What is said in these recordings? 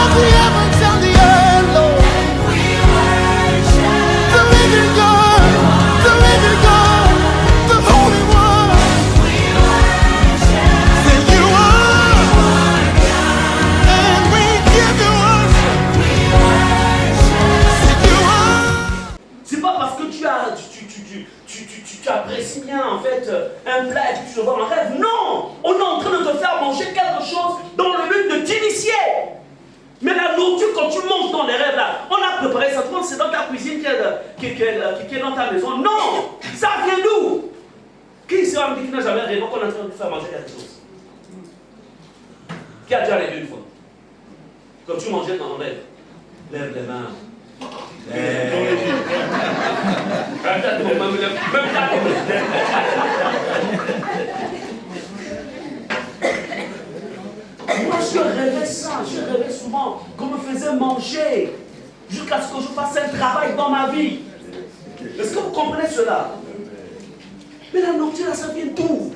of the heavens and the earth, Lord. The living God, the living God, the Holy One. Say you are, and we give you worship. Say you are. C'est pas parce que tu apprécies bien en fait un plat et que tu le vois en rêve. Non! On est en train de te faire manger quelque chose dans le but de t'initier. Mais la nourriture, quand tu manges dans les rêves là, on a préparé ça. Tout c'est dans ta cuisine qui est dans ta maison. Non! Ça vient d'où? Qui ici va me dire qu'il n'a jamais rêvé qu'on est en train de te faire manger quelque chose? Qui a déjà rêvé une fois? Quand tu mangeais dans le rêve, lève les mains. Moi je rêvais ça, je rêvais souvent qu'on me faisait manger jusqu'à ce que je fasse un travail dans ma vie. Est-ce que vous comprenez cela? Mais la nourriture là, ça vient d'où?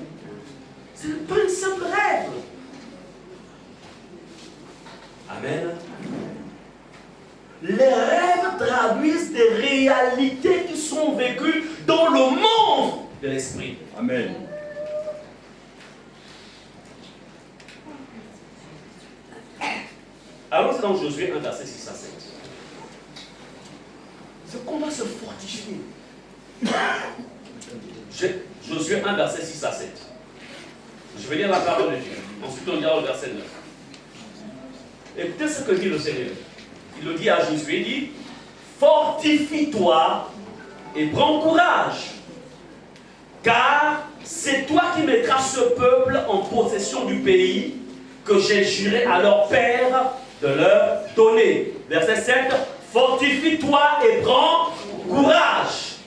Ce n'est pas un simple rêve. Amen. Les rêves traduisent des réalités qui sont vécues dans le monde de l'esprit. Amen. Alors c'est dans Josué 1, verset 6 à 7. C'est qu'on doit se fortifier. Josué 1, verset 6 à 7. Je vais lire la parole de Dieu. Ensuite on ira au verset 9. Écoutez ce que dit le Seigneur. Il le dit à Josué, il dit, fortifie-toi et prends courage, car c'est toi qui mettras ce peuple en possession du pays que j'ai juré à leur père de leur donner. Verset 7, fortifie-toi et prends courage.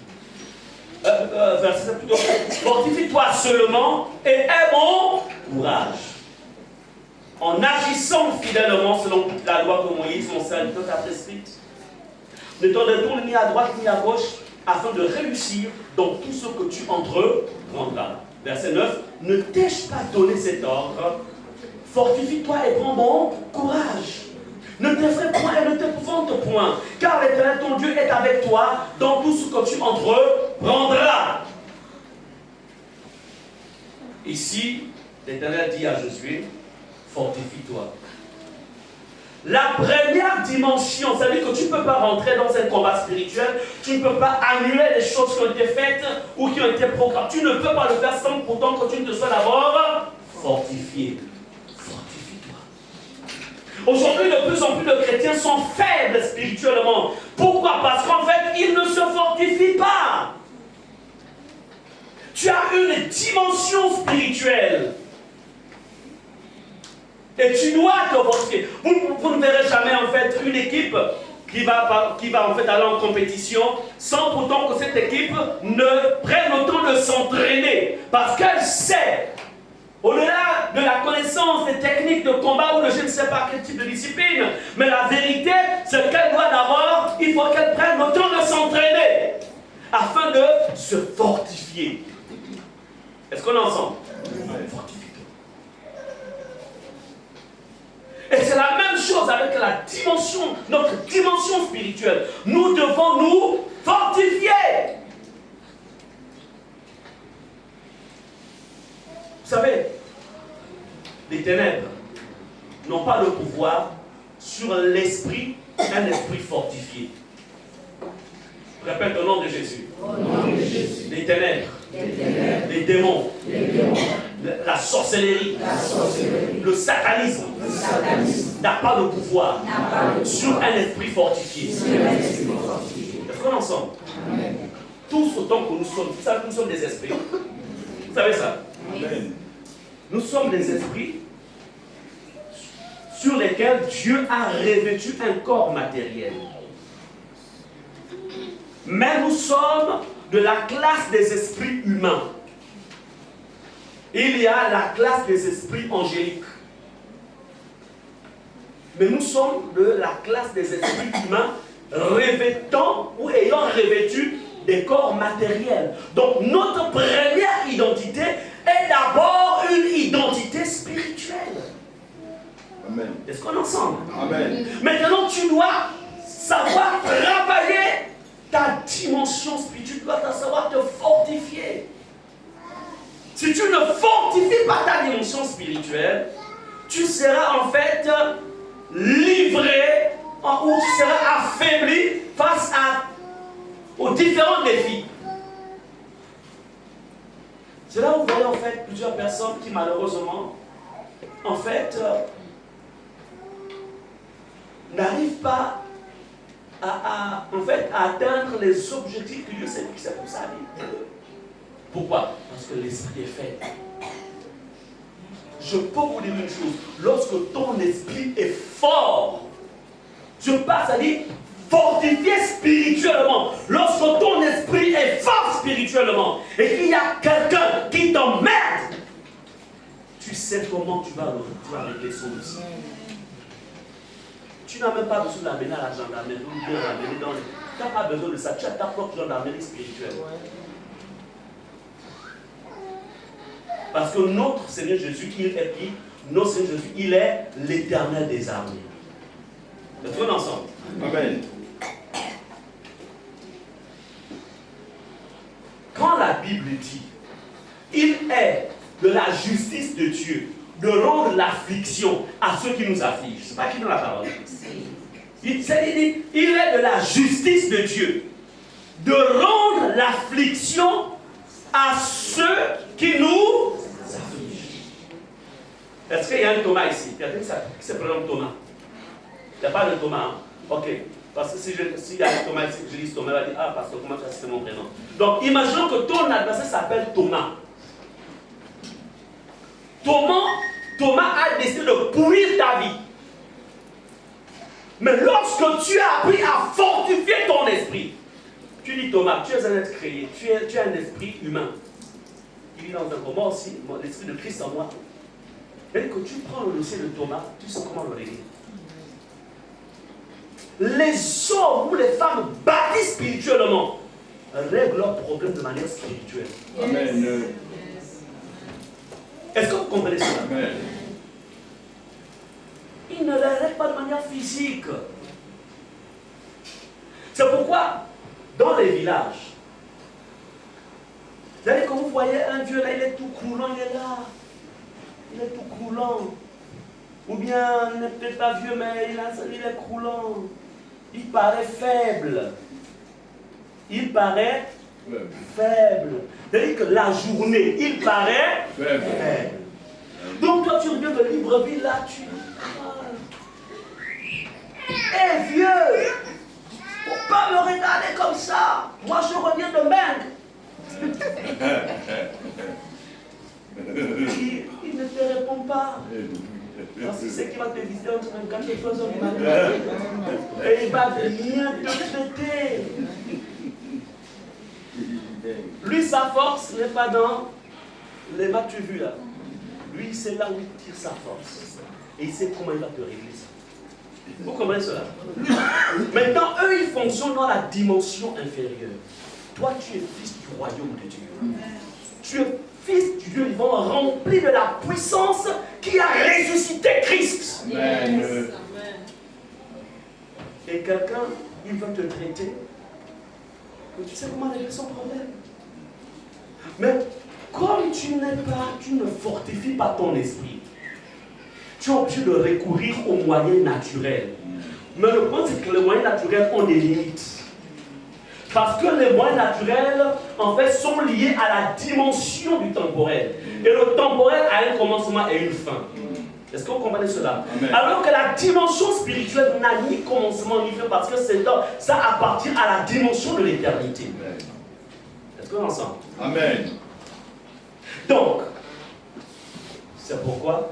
Verset 7 plutôt, fortifie-toi seulement et aie mon courage. En agissant fidèlement selon toute la loi que Moïse, mon serviteur, t'a prescrite. Ne t'en détourne ni à droite ni à gauche, afin de réussir dans tout ce que tu entreprendras. Verset 9. Ne t'ai-je pas donné cet ordre? Fortifie-toi et prends bon courage. Ne t'effraie point et ne t'épouvante point, car l'Éternel ton Dieu est avec toi dans tout ce que tu entreprendras. Ici, l'Éternel dit à Josué, fortifie-toi. La première dimension, c'est-à-dire que tu ne peux pas rentrer dans un combat spirituel, tu ne peux pas annuler les choses qui ont été faites ou qui ont été programmées. Tu ne peux pas le faire sans pourtant que tu ne te sois d'abord fortifié. Fortifie-toi. Aujourd'hui, de plus en plus de chrétiens sont faibles spirituellement. Pourquoi? Parce qu'en fait, ils ne se fortifient pas. Tu as une dimension spirituelle. Et tu dois te fortifier. Vous ne verrez jamais en fait une équipe qui va en fait aller en compétition sans pourtant que cette équipe ne prenne le temps de s'entraîner. Parce qu'elle sait, au-delà de la connaissance des techniques de combat ou de je ne sais pas quel type de discipline, mais la vérité, c'est qu'elle doit d'abord, il faut qu'elle prenne le temps de s'entraîner afin de se fortifier. Est-ce qu'on est ensemble? Fortifier. Et c'est la même chose avec la dimension, notre dimension spirituelle. Nous devons nous fortifier. Vous savez, les ténèbres n'ont pas le pouvoir sur l'esprit, un esprit fortifié. Répète au nom de Jésus. Les ténèbres, les démons, la sorcellerie, le satanisme n'a pas de pouvoir sur un esprit fortifié. Est-ce qu'on est ensemble? Tous autant que nous sommes, vous savez que nous sommes des esprits. Vous savez ça? Nous sommes des esprits sur lesquels Dieu a revêtu un corps matériel. Mais nous sommes de la classe des esprits humains. Il y a la classe des esprits angéliques. Mais nous sommes de la classe des esprits humains revêtant ou ayant revêtu des corps matériels. Donc notre première identité est d'abord une identité spirituelle. Amen. Est-ce qu'on est ensemble? Amen. Maintenant, tu dois savoir travailler ta dimension spirituelle. Tu dois savoir te fortifier. Si tu ne fortifies pas ta dimension spirituelle, tu seras en fait livré ou tu seras affaibli face aux différents défis. C'est là où vous voyez en fait plusieurs personnes qui malheureusement en fait n'arrivent pas à atteindre les objectifs que Dieu s'est fixés pour sa vie. Pourquoi? Parce que l'esprit est faible. Je peux vous dire une chose, lorsque ton esprit est fort, je passe à dire fortifié spirituellement. Lorsque ton esprit est fort spirituellement et qu'il y a quelqu'un qui t'emmerde, tu sais comment tu vas régler son dossier. Tu n'as même pas besoin de l'amener à la gendarmerie ou de l'amener dans les... Tu n'as pas besoin de ça, tu as ta propre gendarmerie spirituelle. Parce que notre Seigneur Jésus, il est qui? Notre Seigneur Jésus, il est l'Éternel des armées. Est-ce qu'on est ensemble? Amen. Quand la Bible dit, il est de la justice de Dieu de rendre l'affliction à ceux qui nous affligent. Ce n'est pas qui nous la parole. Il est de la justice de Dieu de rendre l'affliction à ceux qui nous affligent. Est-ce qu'il y a un Thomas ici? Quelqu'un qui se prénomme Thomas? Il n'y a pas de Thomas. Hein? Ok. Parce que s'il y a un Thomas ici, je dis Thomas, il va dire, ah, parce que comment tu as cité mon prénom? Donc, imaginons que ton adversaire s'appelle Thomas. Thomas a décidé de pourrir ta vie. Mais lorsque tu as appris à fortifier ton esprit, tu dis Thomas, tu es un être créé, tu es un esprit humain. Il est dans un moment aussi, l'esprit de Christ en moi. Dès que tu prends le dossier de Thomas, tu sais comment le régler. Les hommes ou les femmes bâtis spirituellement règlent leurs problèmes de manière spirituelle. Amen. Est-ce que vous comprenez cela? Amen. Ils ne les règlent pas de manière physique. C'est pourquoi, dans les villages, vous savez, quand vous voyez un vieux là, il est tout croulant, il est là. Il est tout croulant. Ou bien, il n'est peut-être pas vieux, mais il est croulant. Il paraît faible. Il paraît faible. C'est-à-dire que la journée, il paraît faible. Donc toi, tu reviens de Libreville, là, tu... Hé, vieux, faut pas me regarder comme ça. Moi, je reviens de Meng. Il ne te répond pas. Parce qu'il sait qu'il va te visiter entre 24 et 3 heures du matin. Et il va rien te traiter. Lui, sa force n'est pas dans les matchs vus là. Lui, c'est là où il tire sa force. Et il sait comment il va te régler ça. Vous comprenez cela? Maintenant, eux, ils fonctionnent dans la dimension inférieure. Toi, tu es fils du royaume de Dieu. Tu es fils du Dieu vivant, rempli de la puissance qui a ressuscité Christ. Amen. Et quelqu'un, il va te traiter. Mais tu sais comment régler son problème. Mais comme tu ne fortifies pas ton esprit, tu es obligé de recourir aux moyens naturels. Mais le point, c'est que les moyens naturels ont des limites. Parce que les moyens naturels, en fait, sont liés à la dimension du temporel. Et le temporel a un commencement et une fin. Est-ce que vous comprenez cela? Amen. Alors que la dimension spirituelle n'a ni commencement ni fin, parce que ça appartient à la dimension de l'éternité. Est-ce qu'on est ensemble? Amen. Donc, c'est pourquoi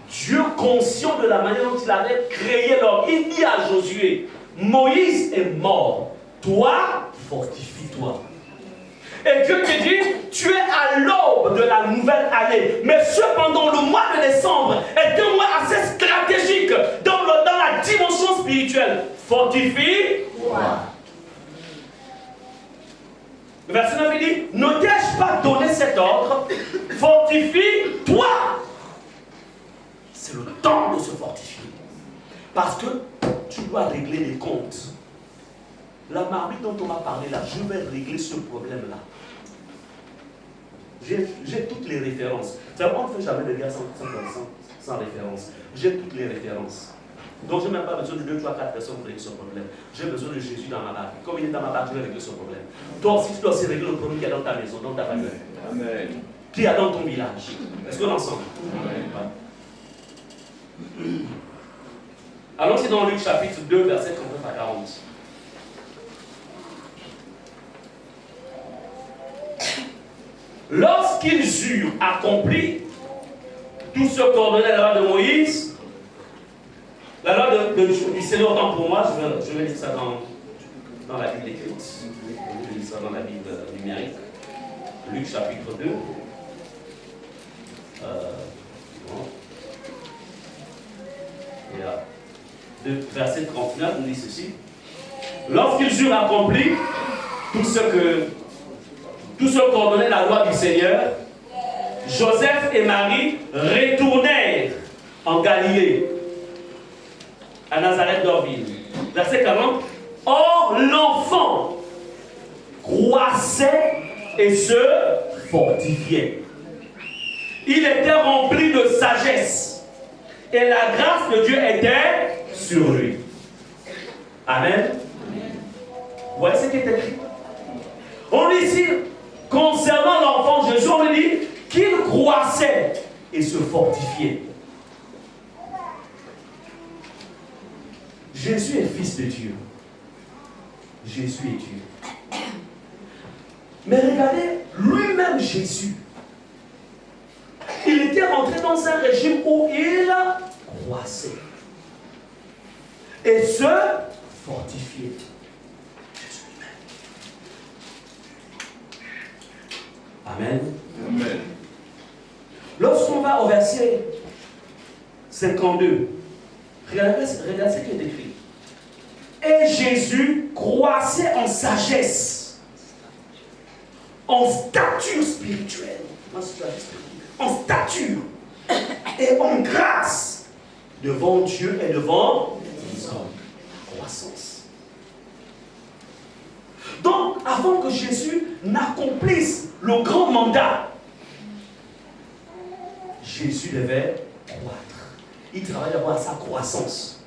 Dieu, conscient de la manière dont il avait créé l'homme, il dit à Josué, Moïse est mort, toi, fortifie-toi. Et Dieu te dit, tu es à l'aube de la nouvelle année. Mais cependant, le mois de décembre est un mois assez stratégique dans la dimension spirituelle. Fortifie-toi. Le verset 9 dit, ne t'ai-je pas donné cet ordre? Fortifie-toi. C'est C'est le temps de se fortifier. Parce que tu dois régler les comptes. La marmite dont on m'a parlé là, je vais régler ce problème-là. J'ai toutes les références. On ne fait jamais de guerre sans référence. J'ai toutes les références. Donc je n'ai même pas besoin de 2, 3, 4 personnes pour régler ce problème. J'ai besoin de Jésus dans ma barque. Comme il est dans ma barque, je vais régler ce problème. Toi aussi, tu dois aussi régler le problème qu'il y a dans ta maison, dans ta famille. Amen. Qu'il y a dans ton village. Est-ce qu'on est ensemble? Allons-y dans Luc chapitre 2, verset 39 à 40. Lorsqu'ils eurent accompli tout ce qu'ordonnait la loi de Moïse, la loi du Seigneur, autant pour moi, je vais lire ça dans la Bible écrite. Je vais lire ça dans la Bible numérique. Luc chapitre 2. Verset 39, on dit ceci. Lorsqu'ils eurent accompli tout ce qu'ordonnait la loi du Seigneur, Joseph et Marie retournèrent en Galilée, à Nazareth d'Orville. Verset 40. Or, l'enfant croissait et se fortifiait. Il était rempli de sagesse et la grâce de Dieu était sur lui. Amen. Vous voyez ce qui est écrit? On dit ici, concernant l'enfant Jésus, on dit qu'il croissait et se fortifiait. Jésus est fils de Dieu. Jésus est Dieu. Mais regardez, lui-même Jésus, il était rentré dans un régime où il croissait et se fortifiait. Jésus lui-même. Amen. Amen. Lorsqu'on va au verset 52, regardez ce qui est écrit. Et Jésus croissait en sagesse, en stature spirituelle, en stature et en grâce devant Dieu et devant les hommes. Croissance. Donc, avant que Jésus n'accomplisse le grand mandat, Jésus devait croître. Il travaille d'abord à sa croissance.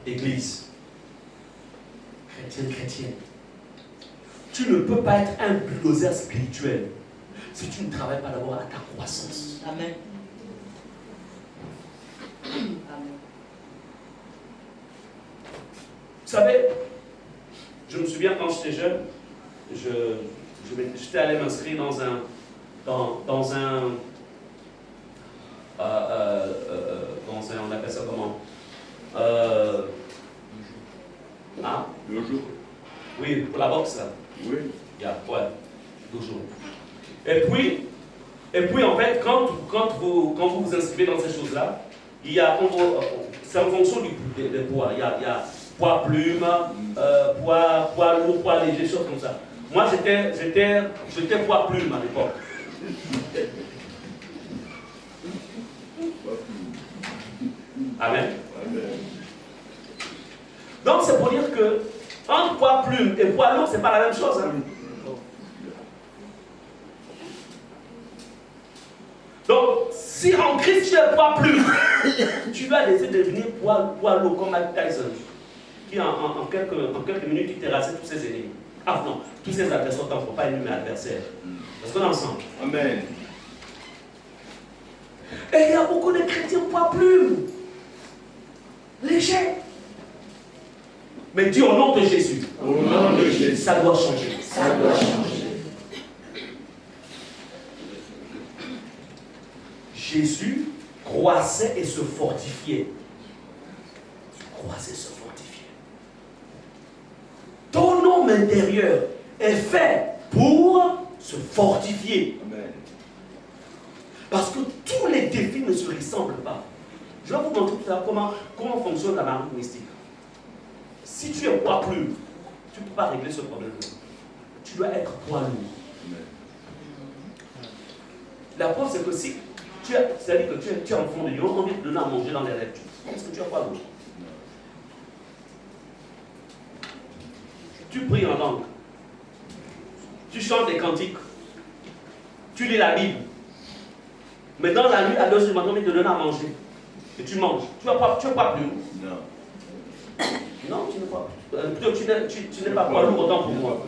Église, chrétienne, tu ne peux pas être un bulldozer spirituel si tu ne travailles pas d'abord à ta croissance. Amen. Amen. Vous savez, je me souviens quand j'étais jeune, j'étais allé m'inscrire dans un on appelle ça comment? Le jour. Oui, pour la boxe là. Oui. Ouais, toujours. Et puis en fait, quand vous vous inscrivez dans ces choses-là, c'est en fonction des poids. Il y a poids plume, poids lourd, poids léger, choses comme ça. Moi, j'étais poids plume à l'époque. Amen. Amen. Donc c'est pour dire que entre poids plume et poids lourd, c'est pas la même chose. Hein? Donc, si en Christ tu es poids plume, tu vas essayer de devenir poids lourd comme Mike Tyson, qui en quelques minutes il terrassait tous ses ennemis. Ah non, tous ses adversaires, il ne faut pas aimer adversaire. Parce qu'on est ensemble. Amen. Et il y a beaucoup de chrétiens poids plume, légers. Mais dis au nom de Jésus. Au nom de Jésus. Ça doit changer. Ça doit changer. Jésus croissait et se fortifiait. Croissait et se fortifiait. Ton homme intérieur est fait pour se fortifier. Amen. Parce que tous les défis ne se ressemblent pas. Je vais vous montrer tout à l'heure comment fonctionne la marine mystique. Si tu es poids plume, tu ne peux pas régler ce problème-là. Tu dois être poids lourd. Amen. La preuve, c'est que si c'est-à-dire que tu es enfant de Dieu, on vient te donner à manger dans les lèvres. Est-ce que tu as quoi d'autre? Tu pries en langue. Tu chantes des cantiques. Tu lis la Bible. Mais dans la nuit, à 2h du matin, on te donne à manger. Et tu manges. Tu n'as pas plus. Non. Non, tu n'es pas. Tu n'es pas poids lourd autant pour moi.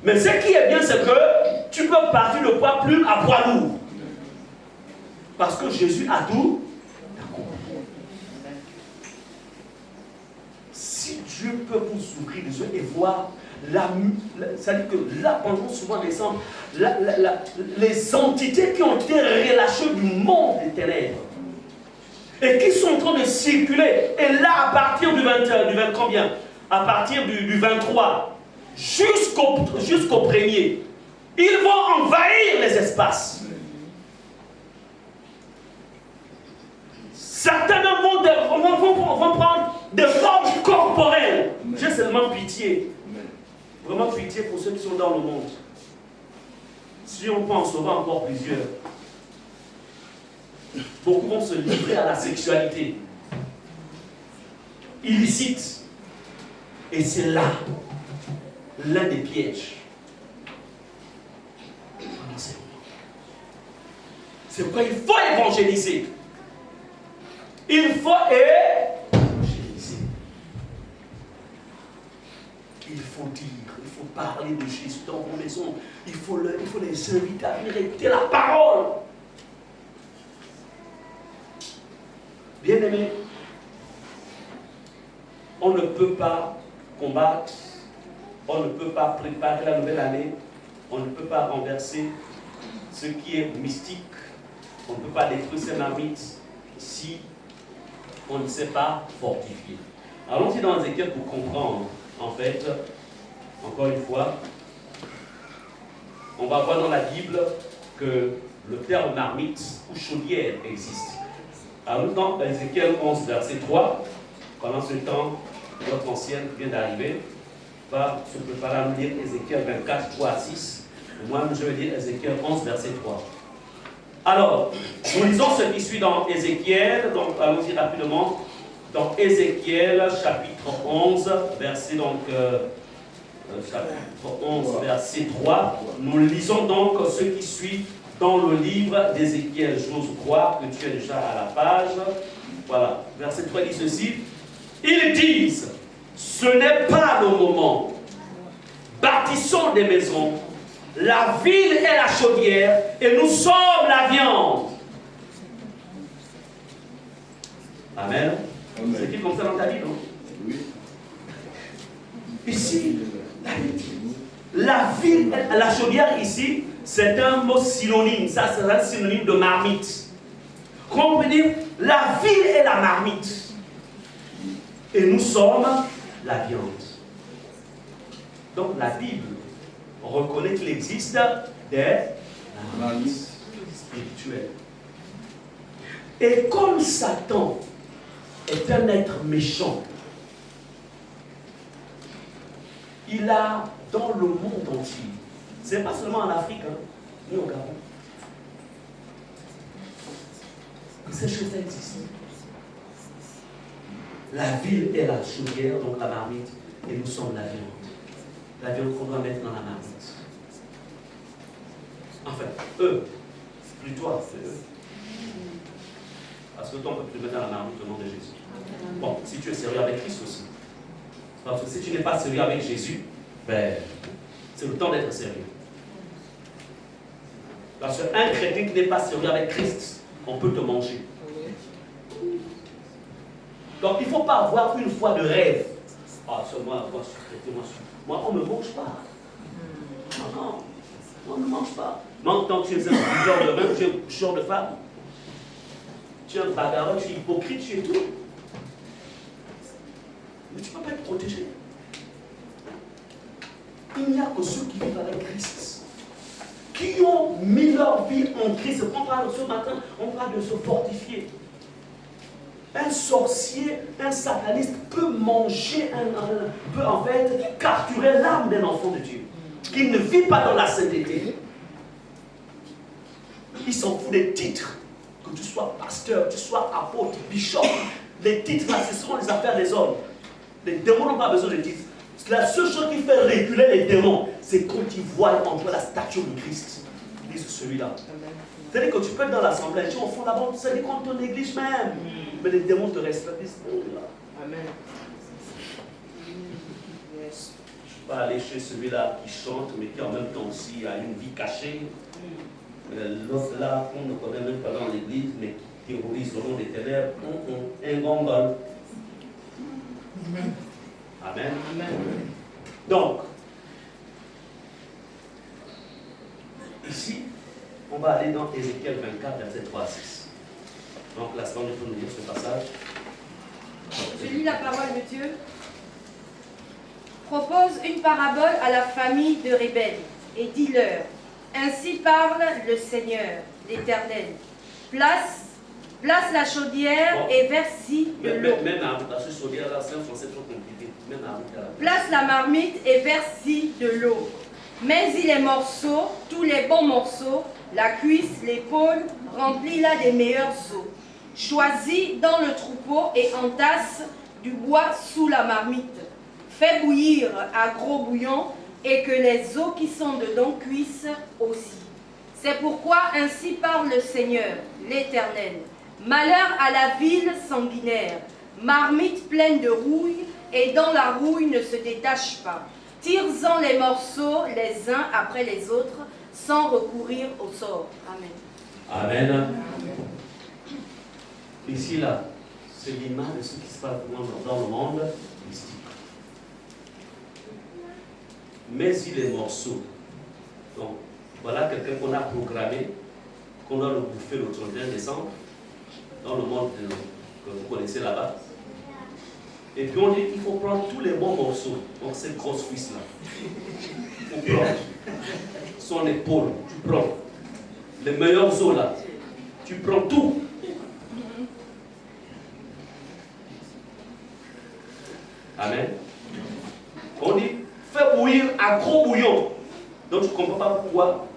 Mais ce qui est bien, c'est que tu peux partir de poids plume à poids lourd. Parce que Jésus a tout. Si Dieu peut vous ouvrir les yeux et voir ça dit que là, pendant souvent décembre, les entités qui ont été relâchées du monde des ténèbres et qui sont en train de circuler, et là, à partir du 20 combien? À partir du 23 jusqu'au premier, ils vont envahir les espaces. Certains vont prendre des formes corporelles. J'ai seulement pitié. Vraiment pitié pour ceux qui sont dans le monde. Si on peut en sauver encore plusieurs. Beaucoup vont se livrer à la sexualité illicite. Et c'est là l'un des pièges. C'est pourquoi il faut évangéliser. Il faut évangéliser. Il faut dire, il faut parler de Jésus dans vos maisons. Il faut les inviter à venir écouter la parole. Bien-aimés, on ne peut pas combattre, on ne peut pas préparer la nouvelle année, on ne peut pas renverser ce qui est mystique, on ne peut pas détruire ces marmites si on ne sait pas fortifier. Allons-y dans Ézéchiel pour comprendre, en fait, encore une fois, on va voir dans la Bible que le terme marmite ou chaudière existe. Alors, dans Ézéchiel 11, verset 3, pendant ce temps, votre ancienne vient d'arriver, va se préparer à nous lire Ézéchiel 24, 3 à 6. Moi, je vais lire Ézéchiel 11, verset 3. Alors, nous lisons ce qui suit dans Ézéchiel, donc allons-y rapidement. Dans Ézéchiel, chapitre 11, verset chapitre 11, verset 3. Nous lisons donc ce qui suit dans le livre d'Ézéchiel. J'ose croire que tu es déjà à la page. Voilà, verset 3 dit ceci. Ils disent, ce n'est pas le moment. Bâtissons des maisons. La ville est la chaudière et nous sommes la viande. Amen. C'est écrit comme ça dans ta Bible, non? Oui. Ici, la ville, la chaudière ici, c'est un mot synonyme. Ça, c'est un synonyme de marmite. Comment on peut dire? La ville est la marmite. Et nous sommes la viande. Donc la Bible reconnaît qu'il existe des marmites spirituelles. Et comme Satan est un être méchant, il a dans le monde entier, ce n'est pas seulement en Afrique, ni au Gabon, que ces choses existent. La ville est la chaudière, donc la marmite, et nous sommes la viande. La viande qu'on doit mettre dans la marmite. Enfin, eux, plus toi, c'est eux. Parce que toi, on peut te mettre dans la marmite au nom de Jésus. Bon, si tu es sérieux avec Christ aussi. Parce que si tu n'es pas sérieux avec Jésus, ben, c'est le temps d'être sérieux. Parce qu'un chrétien qui n'est pas sérieux avec Christ, on peut te manger. Donc il ne faut pas avoir une foi de rêve. Ah, c'est moi, on ne me mange pas. Non, on ne mange pas. Non, tant que tu es un buveur de vin, tu es un boucheur de femme. Tu es un bagarreur, tu es hypocrite, tu es tout. Mais tu ne peux pas être protégé. Il n'y a que ceux qui vivent avec Christ, qui ont mis leur vie en Christ. On parle ce matin, on parle de se fortifier. Un sorcier, un sataniste peut manger, peut en fait capturer l'âme d'un enfant de Dieu, qui ne vit pas dans la sainteté. Il s'en fout des titres. que tu sois pasteur, que tu sois apôtre, bishop, les titres là, ce seront les affaires des hommes. Les démons n'ont pas besoin de titres. La seule chose qui fait reculer les démons, c'est quand ils voient entre la statue de Christ. Ils disent celui-là. C'est-à-dire que tu peux être dans l'assemblée, tu es au fond là-bas, c'est qu'on te néglige même. Mais les démons te respectent, ils disent, oh là. Amen. Je ne vais pas aller chez celui-là qui chante, mais qui en même temps aussi a une vie cachée. L'autre là, qu'on ne connaît même pas dans l'église, mais qui terrorise le monde des ténèbres, un gongol. Amen. Amen. Donc, ici, on va aller dans Ézéchiel 24, verset 3 à 6. Donc, la seconde, il faut nous lire ce passage. Je lis la parole de Dieu. Propose une parabole à la famille de Rebelle et dis-leur, ainsi parle le Seigneur, l'Éternel. Place la chaudière et verse-y de l'eau. Même à ce chaudière-là, c'est un français trop compliqué. Même à Place la marmite et verse-y de l'eau. Mets-y les morceaux, tous les bons morceaux, la cuisse, l'épaule, remplis-la des meilleurs os. Choisis dans le troupeau et entasse du bois sous la marmite. Fais bouillir à gros bouillon et que les eaux qui sont dedans cuisent aussi. C'est pourquoi ainsi parle le Seigneur, l'Éternel. Malheur à la ville sanguinaire, marmite pleine de rouille, et dont la rouille ne se détache pas. Tire-en les morceaux les uns après les autres, sans recourir au sort. Amen. Amen. Ici, là, c'est l'image de ce qui se passe dans le monde mystique. Mets-y les morceaux. Donc, voilà quelqu'un qu'on a programmé, qu'on doit le bouffer le 31 décembre, dans le monde que vous connaissez là-bas. Et puis on dit qu'il faut prendre tous les bons morceaux, donc cette grosse cuisse-là. Il faut prendre son épaule, tu prends les meilleurs os là, tu prends tout. Amen. On dit, fais bouillir à gros bouillon. Donc tu ne comprends pas pourquoi.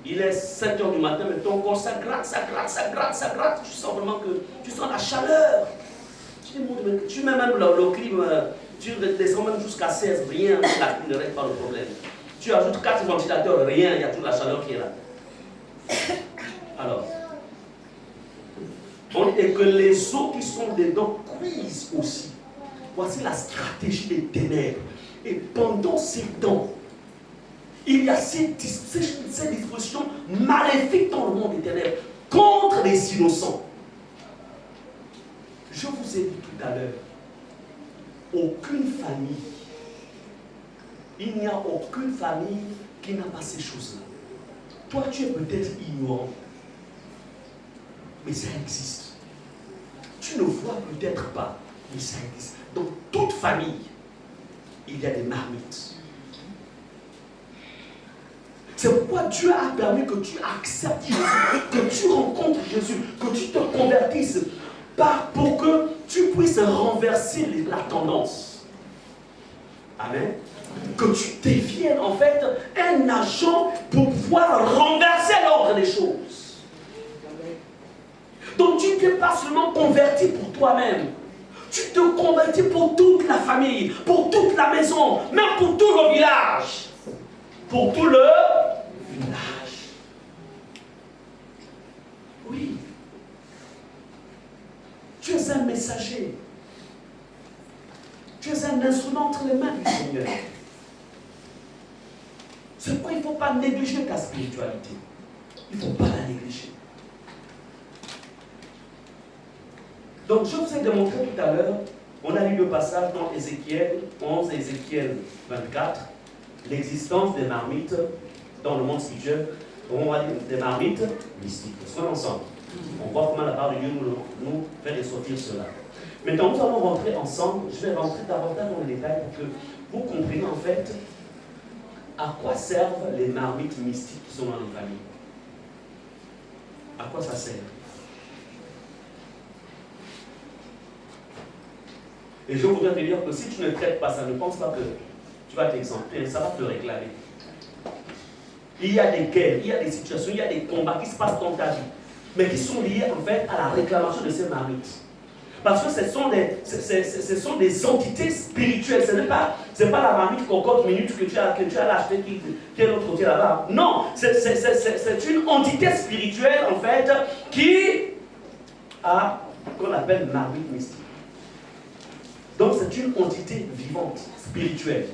Il est 7 h du matin, mais ton corps, ça gratte, ça gratte, ça gratte, ça gratte. Tu sens vraiment que tu sens la chaleur. Tu mets même le clim, tu descends même jusqu'à 16, rien, la clim ne règle pas le problème. Tu ajoutes 4 ventilateurs, rien, il y a toute la chaleur qui est là. Alors, et que les eaux qui sont dedans cuisent aussi. Voici la stratégie des ténèbres. Et pendant ces temps, il y a ces dispositions maléfiques dans le monde des ténèbres contre les innocents. Je vous ai dit tout à l'heure, aucune famille, il n'y a aucune famille qui n'a pas ces choses-là. Toi, tu es peut-être ignorant, mais ça existe. Tu ne vois peut-être pas, mais ça existe. Dans toute famille, il y a des marmites. C'est pourquoi Dieu a permis que tu acceptes Jésus, que tu rencontres Jésus, que tu te convertisses, pour que tu puisses renverser la tendance. Amen. Que tu deviennes en fait un agent pour pouvoir renverser l'ordre des choses. Donc tu ne t'es pas seulement converti pour toi-même. Tu te convertis pour toute la famille, pour toute la maison, même pour tout le village. Pour tout le village. Oui. Tu es un messager. Tu es un instrument entre les mains du Seigneur. C'est pourquoi il ne faut pas négliger ta spiritualité. Il ne faut pas la négliger. Donc je vous ai démontré tout à l'heure, on a lu le passage dans Ézéchiel 11 et Ézéchiel 24, l'existence des marmites dans le monde spirituel. On va dire des marmites mystiques. Soyons ensemble. On voit comment la part de Dieu nous fait ressortir cela. Maintenant, nous allons rentrer ensemble. Je vais rentrer davantage dans les détails pour que vous compreniez en fait à quoi servent les marmites mystiques qui sont dans les familles. À quoi ça sert? Et je voudrais te dire que si tu ne traites pas ça, ne pense pas que tu vas t'exempter, ça va te réclamer. Il y a des guerres, il y a des situations, il y a des combats qui se passent dans ta vie. mais qui sont liées en fait à la réclamation de ces marmites. Parce que ce sont des entités spirituelles. Ce n'est pas la marmite cocotte minute que tu as acheté qui est de l'autre côté là-bas. Non, c'est une entité spirituelle en fait qui a qu'on appelle marmite mystique. Donc c'est une entité vivante, spirituelle.